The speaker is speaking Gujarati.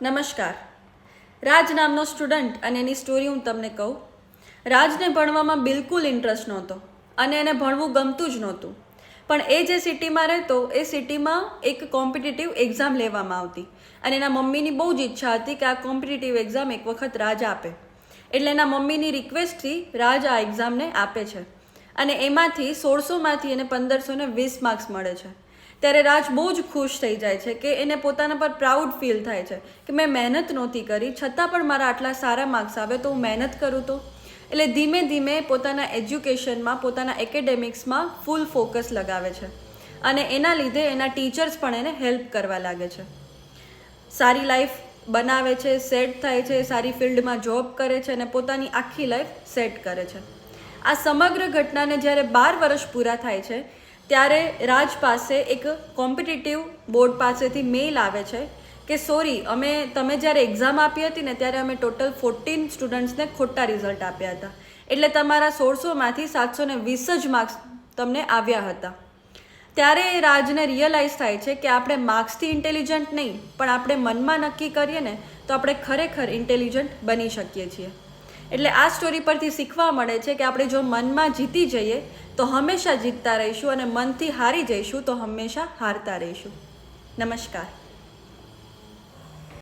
નમસ્કાર. રાજ નામનો સ્ટુડન્ટ અને એની સ્ટોરી હું તમને કહું. રાજને ભણવામાં બિલકુલ ઇન્ટરેસ્ટ નહોતો અને એને ભણવું ગમતું જ નહોતું. પણ એ જે સિટીમાં રહેતો એ સિટીમાં એક કોમ્પિટિટિવ એક્ઝામ લેવામાં આવતી અને એના મમ્મીની બહુ જ ઈચ્છા હતી કે આ કોમ્પિટિટિવ એક્ઝામ એક વખત રાજ આપે. એટલે એના મમ્મીની રિક્વેસ્ટથી રાજ આ એક્ઝામને આપે છે અને એમાંથી 1600માંથી એને 1520 માર્ક્સ મળે છે. ત્યારે રાજ બહુ જ ખુશ થઈ જાય છે કે એને પોતાના પર પ્રાઉડ ફીલ થાય છે કે મેં મહેનત નહોતી કરી છતાં પણ મારા આટલા સારા માર્ક્સ આવે તો હું મહેનત કરું તો. એટલે ધીમે ધીમે પોતાના એજ્યુકેશનમાં પોતાના એકેડેમિક્સમાં ફૂલ ફોકસ લગાવે છે અને એના લીધે એના ટીચર્સ પણ એને હેલ્પ કરવા લાગે છે. સારી લાઈફ બનાવે છે, સેટ થાય છે, સારી ફિલ્ડમાં જોબ કરે છે અને પોતાની આખી લાઈફ સેટ કરે છે. આ સમગ્ર ઘટનાને જ્યારે 12 વર્ષ પૂરા થાય છે ત્યારે રાજ પાસે એક કોમ્પિટિટિવ બોર્ડ પાસેથી મેઇલ આવે છે કે સોરી, તમે જ્યારે એક્ઝામ આપી હતી ને ત્યારે અમે ટોટલ 14 સ્ટુડન્ટ્સને ખોટા રિઝલ્ટ આપ્યા હતા, એટલે તમારા 1600માંથી 720 જ માર્ક્સ તમને આવ્યા હતા. ત્યારે રાજને રિયલાઇઝ થાય છે કે આપણે માર્ક્સથી ઇન્ટેલિજન્ટ નહીં પણ આપણે મનમાં નક્કી કરીએ ને તો આપણે ખરેખર ઇન્ટેલિજન્ટ બની શકીએ છીએ. એટલે આ સ્ટોરી પરથી શીખવા મળે છે કે આપણે જો મનમાં જીતી જઈએ તો હંમેશા જીતતા રહીશું અને મનથી હારી જઈશું તો હંમેશા હારતા રહીશું. નમસ્કાર.